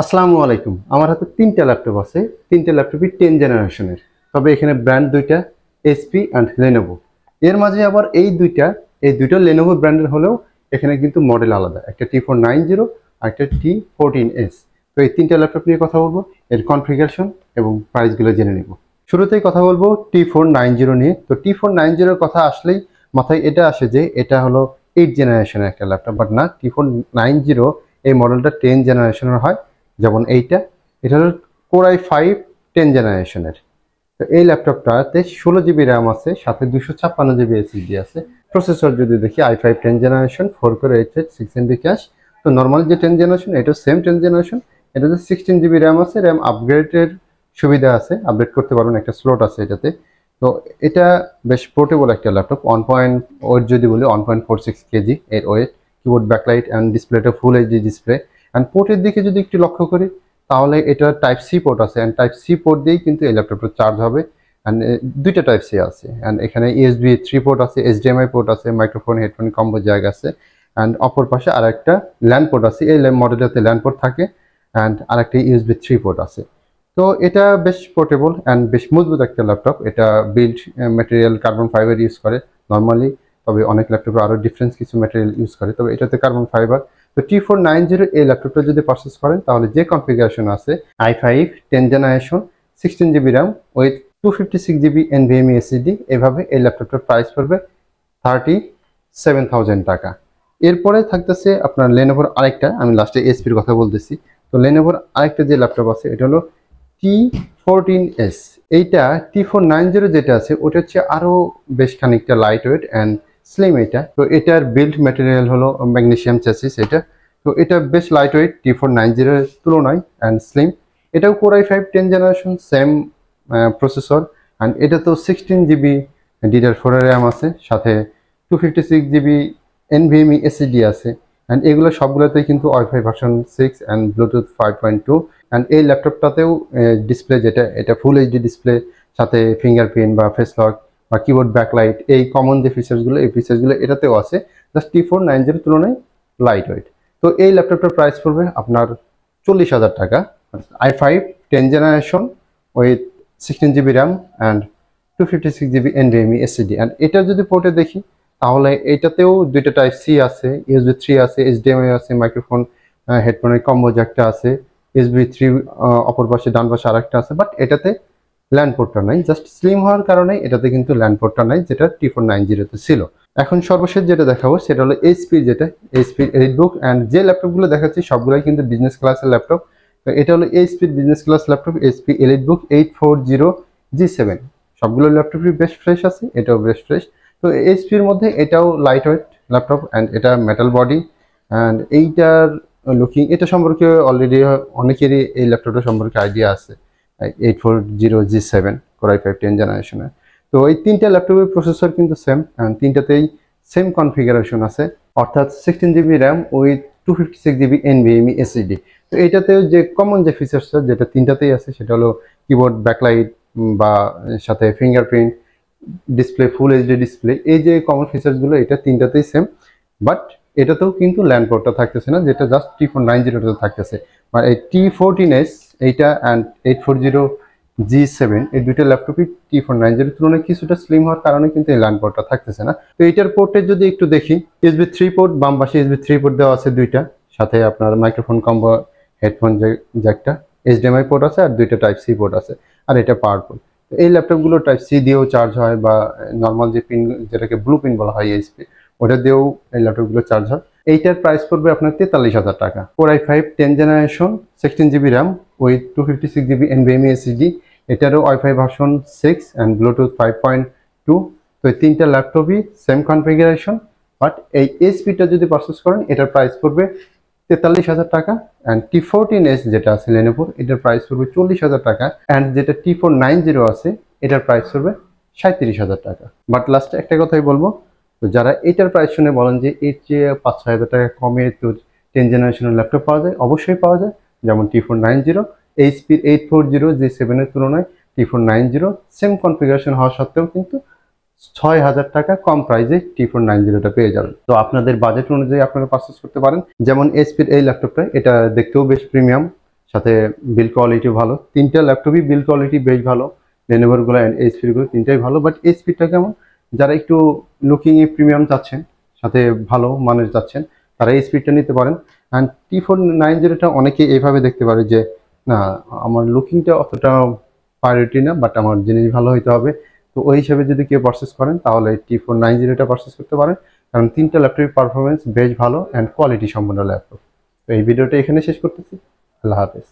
আসসালামু আলাইকুম। আমার হাতে ৩টা ল্যাপটপ আছে। ৩টা ল্যাপটপই 10 জেনারেশনের। তবে এখানে ব্র্যান্ড ২টা HP অ্যান্ড Lenovo। এর মাঝে আবার এই দুইটা Lenovo ব্র্যান্ডের হলেও এখানে কিন্তু মডেল আলাদা। একটা T490 আর একটা T14S। তো এই ৩টা ল্যাপটপ নিয়ে কথা বলবো, এর কনফিগারেশন এবং প্রাইসগুলো জেনে নিব। শুরুতেই কথা বলবো T490 নিয়ে। তো T490 এর কথা আসলেই মাথায় এটা আসে যে এটা হলো 8 জেনারেশনের একটা ল্যাপটপ, বাট না, T490 এই মডেলটা 10 জেনারেশনের হয়। যেমন এটা হলো Core i5 10 জেনারেশনের। তো এই ল্যাপটপটাতে 16 জিবি র্যাম আছে, সাথে 256 জিবি এসএসডি আছে। প্রসেসর যদি দেখি i5 10 generation, 4 core 8 6 MB cash. তো নর্মাল যে 10 জেনারেশন, এটা সেম 10 জেনারেশন। এটাতে 16 জিবি র্যাম আছে, র্যাম আপগ্রেডের সুবিধা আছে, আপডেট করতে পারবেন, একটা স্লট আছে এটাতে। তো এটা বেশ পোর্টেবল একটা ল্যাপটপ। 1.8 যদি বলি 1.46 কেজি এর ওয়েট। কিবোর্ড, ব্যাকলাইট অ্যান্ড ডিসপ্লেটা ফুল এইচডি ডিসপ্লে। অ্যান্ড পোর্টের দিকে যদি একটু লক্ষ্য করি, তাহলে এটা টাইপ সি পোর্ট আছে, অ্যান্ড টাইপ সি পোর্ট দিয়েই কিন্তু এই ল্যাপটপটা চার্জ হবে। অ্যান্ড দুইটা টাইপ সি আছে, অ্যান্ড এখানে ইউএসবি 3 পোর্ট আছে, এইচডিএমআই পোর্ট আছে, মাইক্রোফোন, হেডফোন কম্বো জ্যাক আছে। অ্যান্ড অপর পাশে আরেকটা ল্যান্ড পোর্ট আছে। এই মডেলটাতে ল্যান্ড পোর্ট থাকে, অ্যান্ড আরেকটা ইউএসবি 3 পোর্ট আছে। তো এটা বেশ পোর্টেবল অ্যান্ড বেশ মজবুত একটা ল্যাপটপ। এটা build material carbon fibre use করে নর্মালি, তবে অনেক ল্যাপটপে আরও ডিফারেন্স কিছু ম্যাটেরিয়াল ইউজ করে, তবে এটাতে কার্বন ফাইবার। তো T490 এই ল্যাপটপটা যদি পারচেস করেন, তাহলে যে কনফিগারেশন আছে i5 10 generation, 16 GB RAM with 256 GB NVMe SSD, এভাবে এই ল্যাপটপটার প্রাইস পড়বে 37,000 টাকা। এরপরে থাকতেছে আপনার লেনোভোর আরেকটা, আমি লাস্টে এসপির কথা বলতেছি। তো লেনোভোর আরেকটা যে ল্যাপটপ আছে, এটা হলো T14S। এইটা T490 যেটা আছে ওটা হচ্ছে আরও বেশ খানিকটা লাইট ওয়েট অ্যান্ড স্লিম। এটা তো এটার বিল্ড ম্যাটেরিয়াল হলো ম্যাগনেসিয়াম চ্যাসিস এটা। তো এটা বেশ লাইট ওয়েট T490 এর তুলনায় অ্যান্ড স্লিম। এটাও Core i5 10 generation, same processor. And এটা তো 16 জিবি DDR4 এর র্যাম আছে, সাথে 256 জিবি NVMe SSD আছে। অ্যান্ড এগুলো সবগুলোতেই কিন্তু wifi version 6 and Bluetooth 5.2। And এই ল্যাপটপটাতেও ডিসপ্লে যেটা, এটা ফুল এইচডি ডিসপ্লে, সাথে ফিঙ্গারপ্রিন্ট বা ফেস লক বা কিবোর্ড ব্যাকলাইট, এই কমন যে ফিচার্সগুলো, এই ফিচার্সগুলো এটাতেও আছে। জাস্ট T490 তুলনায় লাইট ওয়েট। তো এই ল্যাপটপটার প্রাইস পড়বে আপনার 40,000 টাকা। i5 10 generation with 16 GB RAM and 256 GB NVMe SSD। And এটা যদি পোর্টে দেখি, তাহলে এটাতেও দুইটা টাইপ সি আছে, ইউএসবি 3 আছে, এইচডিএমআই আছে, মাইক্রোফোন, হেডফোনের কম্বো জ্যাকটা আছে, ইউএসবি 3 অপর পাশে ডান পাশে আরেকটা আছে। বাট এটাতে ল্যান্ড পোর্টটা নাই, জাস্ট স্লিম হওয়ার কারণে এটাতে কিন্তু ল্যান্ড পোর্টটা নাই, যেটা T490 ছিল। এখন সর্বশেষ যেটা দেখাবো সেটা হলো এইচপি, যেটা এইচপি এলিটবুক। অ্যান্ড যে ল্যাপটপগুলো দেখাচ্ছি সবগুলোই কিন্তু বিজনেস ক্লাসের ল্যাপটপ। তো এটা হলো এইচপির business class laptop, HP EliteBook 840G7। সবগুলো ল্যাপটপই বেশ ফ্রেশ আছে, এটাও বেশ ফ্রেশ। তো এইচপির মধ্যে এটাও লাইট ওয়েট ল্যাপটপ, অ্যান্ড এটা মেটাল বডি। অ্যান্ড এইটার লুকিং, এটা সম্পর্কে অলরেডি অনেকেরই এই ল্যাপটপটা সম্পর্কে আইডিয়া আছে। 840G7 Core i5 10 জেনারেশনের। তো এই তিনটা ল্যাপটপের প্রসেসর কিন্তু সেম, তিনটাতেই সেম কনফিগারেশন আছে, অর্থাৎ 16 GB RAM with 256 GB NVMe SSD। তো এইটাতেও যে কমন যে ফিচার্সটা যেটা তিনটাতেই আছে, সেটা হলো কিবোর্ড ব্যাকলাইট বা সাথে fingerprint, display full HD display, এই যে কমন ফিচার্সগুলো এটা তিনটাতেই সেম। বাট এটাতেও কিন্তু ল্যান্ড পোর্টটা থাকতেছে না, যেটা জাস্ট T490 থাকতেছে। আর এই T14S এইটা অ্যান্ড 840G7 এই দুইটা ল্যাপটপই T490 তুলনায় কিছুটা স্লিম হওয়ার কারণে কিন্তু এই ল্যান্ড পোর্টটা থাকতেছে না। তো এইটার পোর্টের যদি একটু দেখি, ইউএসবি 3 পোর্ট, বাম পাশে ইউএসবি 3 পোর্ট দেওয়া আছে দুইটা, সাথে আপনার মাইক্রোফোন কম্বো, হেডফোন জ্যাকটা, এইচডিএমআই পোর্ট আছে, আর দুইটা টাইপ সি পোর্ট আছে, আর এটা পাওয়ারফুল। এই ল্যাপটপগুলো টাইপ সি দিয়েও চার্জ হয়, বা নর্মাল যে পিন, যেটাকে ব্লু পিন বলা হয় এইচপি, ওটা দিয়েও এই ল্যাপটপগুলো চার্জ হয়। এইটার প্রাইস পড়বে আপনার 43,000 টাকা। Core i5 10 generation, 16 GB RAM with 256 GB NVMe SSD। এটারও ওয়াইফাই ভার্সন 6 অ্যান্ড ব্লুটুথ 5.2। তো এই তিনটা ল্যাপটপই সেম কনফিগারেশন। বাট এই এইচপিটা যদি পারচেস করেন, এটার প্রাইস পড়বে 43,000 টাকা। অ্যান্ড T14S যেটা আছে লেনোভোর, এটার প্রাইস পড়বে 40,000 টাকা। অ্যান্ড যেটা T490 আছে, এটার প্রাইস পড়বে 37,000 টাকা। বাট লাস্টে একটা কথাই বলবো, তো যারা এটার প্রাইস শুনে বলেন যে এর চেয়ে 5-6 হাজার টাকা কমে তো 10 জেনারেশনের ল্যাপটপ পাওয়া যায়, অবশ্যই পাওয়া যায়। যেমন T490, এইচপির 840G7 এর তুলনায় T490 সেম কনফিগারেশন হওয়া সত্ত্বেও কিন্তু 6,000 টাকা কম প্রাইসে T490 পেয়ে যাবেন। তো আপনাদের বাজেট অনুযায়ী আপনারা পারচেস করতে পারেন। যেমন এইচপির এই ল্যাপটপটা, এটা দেখতেও বেশ প্রিমিয়াম, সাথে বিল কোয়ালিটি ভালো। তিনটা ল্যাপটপই বিল কোয়ালিটি বেশ ভালো, লেনোভোরগুলো অ্যান্ড এইচপিগুলো তিনটাই ভালো। বাট এইচপিটা কেমন, যারা একটু লুকিংয়ে প্রিমিয়াম চাচ্ছেন, সাথে ভালো মানের চাচ্ছেন, তারা এই স্পিডটা নিতে পারেন। অ্যান্ড T490টা অনেকে এইভাবে দেখতে পারে যে না, আমার লুকিংটা অতটা প্রায়োরিটি না, বাট আমার জিনিস ভালো হইতে হবে। তো ওই হিসাবে যদি কেউ পারচেস করেন তাহলে T490টা পারচেস করতে পারেন, কারণ তিনটা ল্যাপটপের পারফরমেন্স বেশ ভালো অ্যান্ড কোয়ালিটি সম্পন্ন ল্যাপটপ। তো এই ভিডিওটা এখানে শেষ করতেছি। আল্লাহ হাফেজ।